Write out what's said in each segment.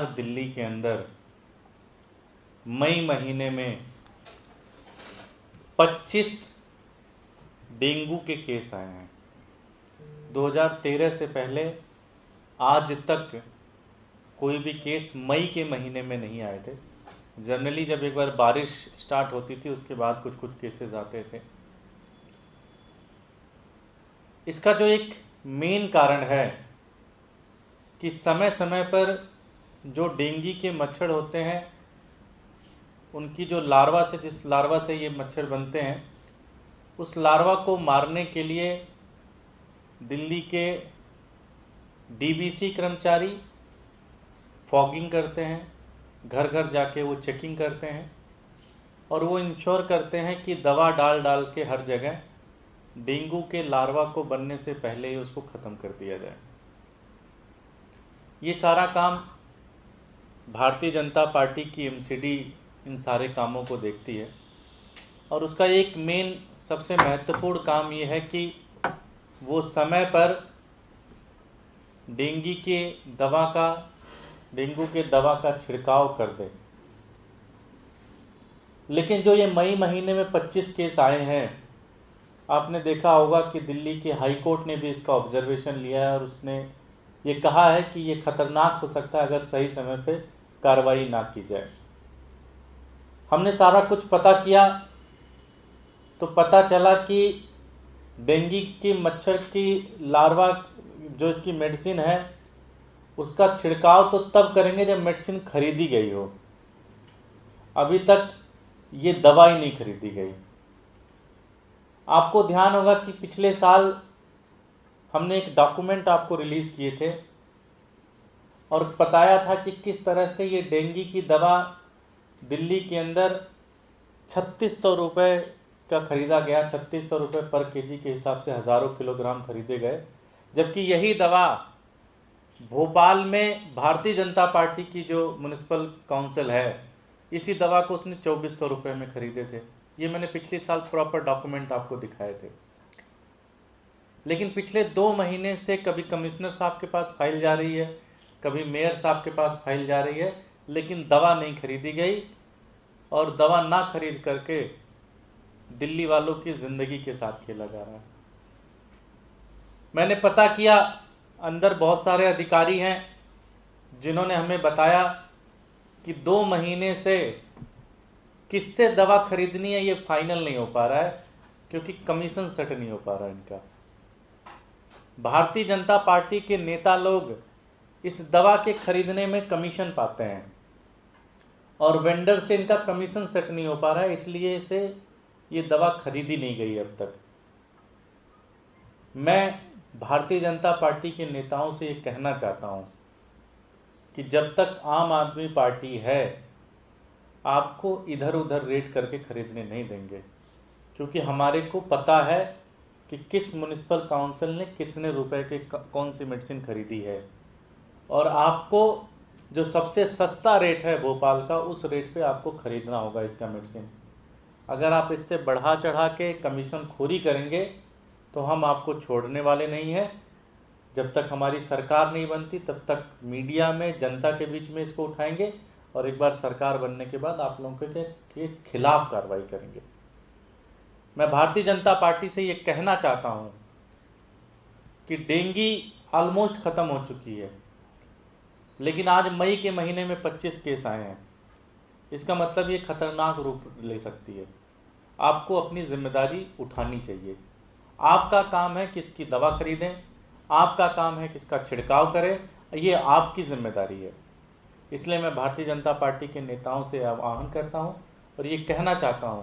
दिल्ली के अंदर मई महीने में 25 डेंगू के केस आए हैं। 2013 से पहले आज तक कोई भी केस मई के महीने में नहीं आए थे। जनरली जब एक बार बारिश स्टार्ट होती थी उसके बाद कुछ कुछ केसेस आते थे। इसका जो एक मेन कारण है कि समय समय पर जो डेंगू के मच्छर होते हैं उनकी जो लार्वा से जिस लार्वा से ये मच्छर बनते हैं उस लार्वा को मारने के लिए दिल्ली के डीबीसी कर्मचारी फॉगिंग करते हैं, घर घर जाके वो चेकिंग करते हैं और वो इंश्योर करते हैं कि दवा डाल डाल के हर जगह डेंगू के लार्वा को बनने से पहले ही उसको ख़त्म कर दिया जाए। ये सारा काम भारतीय जनता पार्टी की एमसीडी इन सारे कामों को देखती है और उसका एक मेन सबसे महत्वपूर्ण काम ये है कि वो समय पर डेंगू के दवा का छिड़काव कर दे। लेकिन जो ये मई महीने में 25 केस आए हैं, आपने देखा होगा कि दिल्ली के हाई कोर्ट ने भी इसका ऑब्जर्वेशन लिया है और उसने ये कहा है कि ये खतरनाक हो सकता है अगर सही समय पे कार्रवाई ना की जाए। हमने सारा कुछ पता किया तो पता चला कि डेंगू की मच्छर की लार्वा जो इसकी मेडिसिन है उसका छिड़काव तो तब करेंगे जब मेडिसिन खरीदी गई हो। अभी तक ये दवाई नहीं खरीदी गई। आपको ध्यान होगा कि पिछले साल हमने एक डॉक्यूमेंट आपको रिलीज़ किए थे और बताया था कि किस तरह से ये डेंगू की दवा दिल्ली के अंदर 3600 रुपये का ख़रीदा गया। 3600 रुपये पर केजी के हिसाब से हज़ारों किलोग्राम खरीदे गए, जबकि यही दवा भोपाल में भारतीय जनता पार्टी की जो म्युनिसिपल काउंसिल है इसी दवा को उसने 2400 रुपये में ख़रीदे थे। ये मैंने पिछले साल प्रॉपर डॉक्यूमेंट आपको दिखाए थे। लेकिन पिछले 2 महीने से कभी कमिश्नर साहब के पास फाइल जा रही है, कभी मेयर साहब के पास फाइल जा रही है, लेकिन दवा नहीं खरीदी गई और दवा ना खरीद करके दिल्ली वालों की ज़िंदगी के साथ खेला जा रहा है। मैंने पता किया, अंदर बहुत सारे अधिकारी हैं जिन्होंने हमें बताया कि 2 महीने से किससे दवा खरीदनी है ये फाइनल नहीं हो पा रहा है क्योंकि कमीशन सेट नहीं हो पा रहा है इनका। भारतीय जनता पार्टी के नेता लोग इस दवा के खरीदने में कमीशन पाते हैं और वेंडर से इनका कमीशन सेट नहीं हो पा रहा है, इसलिए इसे ये दवा खरीदी नहीं गई अब तक। मैं भारतीय जनता पार्टी के नेताओं से ये कहना चाहता हूँ कि जब तक आम आदमी पार्टी है आपको इधर उधर रेट करके खरीदने नहीं देंगे, क्योंकि हमारे को पता है कि किस म्युनिसिपल काउंसिल ने कितने रुपए के कौन सी मेडिसिन खरीदी है और आपको जो सबसे सस्ता रेट है भोपाल का उस रेट पे आपको खरीदना होगा इसका मेडिसिन। अगर आप इससे बढ़ा चढ़ा के कमीशन खोरी करेंगे तो हम आपको छोड़ने वाले नहीं हैं। जब तक हमारी सरकार नहीं बनती तब तक मीडिया में जनता के बीच में इसको उठाएंगे और एक बार सरकार बनने के बाद आप लोगों के खिलाफ कार्रवाई करेंगे। मैं भारतीय जनता पार्टी से ये कहना चाहता हूँ कि डेंगू ऑलमोस्ट ख़त्म हो चुकी है, लेकिन आज मई के महीने में 25 केस आए हैं। इसका मतलब ये खतरनाक रूप ले सकती है। आपको अपनी जिम्मेदारी उठानी चाहिए। आपका काम है किसकी दवा खरीदें, आपका काम है किसका छिड़काव करें, ये आपकी जिम्मेदारी है। इसलिए मैं भारतीय जनता पार्टी के नेताओं से आह्वान करता हूं और ये कहना चाहता हूं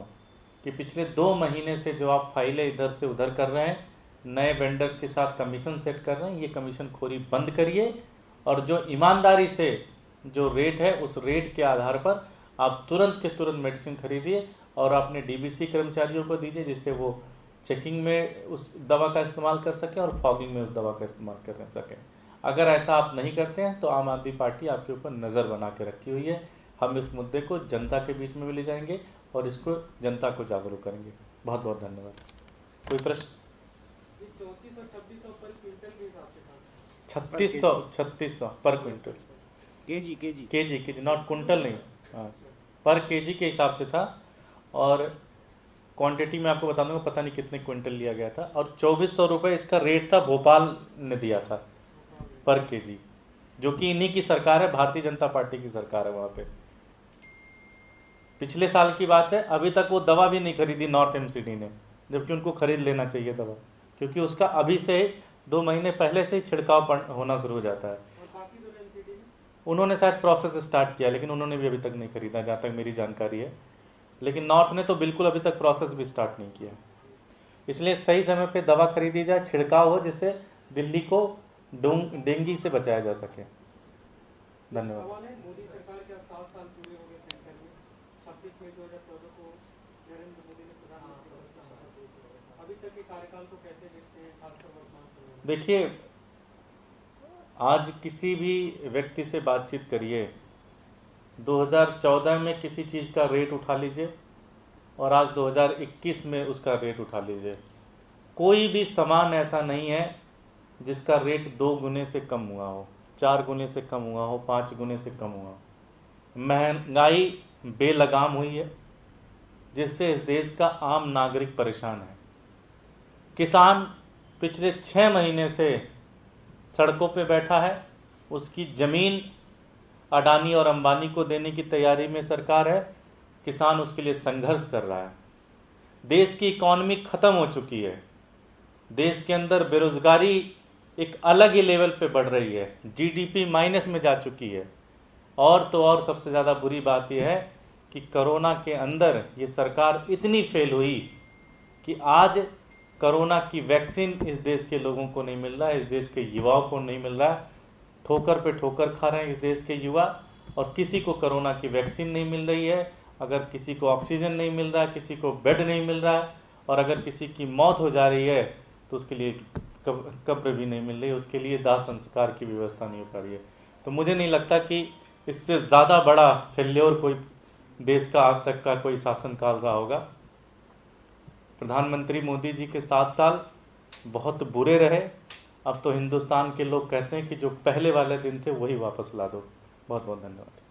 कि पिछले 2 महीने से जो आप फाइलें इधर से उधर कर रहे हैं, नए वेंडर्स के साथ कमीशन सेट कर रहे हैं, ये कमीशन खोरी बंद करिए और जो ईमानदारी से जो रेट है उस रेट के आधार पर आप तुरंत के तुरंत मेडिसिन खरीदिए और अपने डीबीसी कर्मचारियों को दीजिए जिससे वो चेकिंग में उस दवा का इस्तेमाल कर सकें और फॉगिंग में उस दवा का इस्तेमाल कर सकें। अगर ऐसा आप नहीं करते हैं तो आम आदमी पार्टी आपके ऊपर नज़र बना के रखी हुई है। हम इस मुद्दे को जनता के बीच में भी ले जाएंगे और इसको जनता को जागरूक करेंगे। बहुत बहुत धन्यवाद। कोई प्रश्न? 3600 पर क्विंटल। केजी नॉट कुंटल नहीं, हाँ, पर केजी के हिसाब से था। और क्वांटिटी में आपको बता दूंगा पता नहीं कितने क्विंटल लिया गया था। और 2400 रुपये इसका रेट था, भोपाल ने दिया था पर केजी, जो कि इन्हीं की सरकार है, भारतीय जनता पार्टी की सरकार है वहाँ पे। पिछले साल की बात है, अभी तक वो दवा भी नहीं खरीदी नॉर्थ एमसीडी ने, जबकि उनको खरीद लेना चाहिए दवा, क्योंकि उसका अभी से 2 महीने पहले से ही छिड़काव होना शुरू हो जाता है। उन्होंने शायद प्रोसेस स्टार्ट किया, लेकिन उन्होंने भी अभी तक नहीं खरीदा जहाँ तक मेरी जानकारी है। लेकिन नॉर्थ ने तो बिल्कुल अभी तक प्रोसेस भी स्टार्ट नहीं किया। इसलिए सही समय पे दवा खरीदी जाए, छिड़काव हो, जिससे दिल्ली को डेंगू से बचाया जा सके। धन्यवाद। मोदी सरकार के 7 साल पूरे हो गए सेंटर में। 26 मई 2014 को नरेंद्र मोदी ने प्रधानमंत्री का शपथ ली। अभी तक के कार्यकाल को कैसे देखते हैं, खासकर वर्तमान समय में? देखिए, आज किसी भी व्यक्ति से बातचीत करिए, 2014 में किसी चीज़ का रेट उठा लीजिए और आज 2021 में उसका रेट उठा लीजिए, कोई भी सामान ऐसा नहीं है जिसका रेट 2 गुने से कम हुआ हो, 4 गुने से कम हुआ हो, 5 गुने से कम हुआ हो। महंगाई बेलगाम हुई है, जिससे इस देश का आम नागरिक परेशान है। किसान पिछले 6 महीने से सड़कों पे बैठा है, उसकी ज़मीन अडानी और अंबानी को देने की तैयारी में सरकार है, किसान उसके लिए संघर्ष कर रहा है। देश की इकॉनमी ख़त्म हो चुकी है, देश के अंदर बेरोज़गारी एक अलग ही लेवल पे बढ़ रही है, जीडीपी माइनस में जा चुकी है। और तो और सबसे ज़्यादा बुरी बात यह है कि कोरोना के अंदर ये सरकार इतनी फेल हुई कि आज कोरोना की वैक्सीन इस देश के लोगों को नहीं मिल रहा है, इस देश के युवाओं को नहीं मिल रहा है। ठोकर पे ठोकर खा रहे हैं इस देश के युवा, और किसी को कोरोना की वैक्सीन नहीं मिल रही है। अगर किसी को ऑक्सीजन नहीं मिल रहा है, किसी को बेड नहीं मिल रहा है, और अगर किसी की मौत हो जा रही है तो उसके लिए कब्र भी नहीं मिल रही है, उसके लिए दाह संस्कार की व्यवस्था नहीं हो पा रही है। तो मुझे नहीं लगता कि इससे ज़्यादा बड़ा फेल्योर कोई देश का आज तक का कोई शासनकाल रहा होगा। प्रधानमंत्री मोदी जी के 7 साल बहुत बुरे रहे। अब तो हिंदुस्तान के लोग कहते हैं कि जो पहले वाले दिन थे वही वापस ला दो। बहुत बहुत धन्यवाद।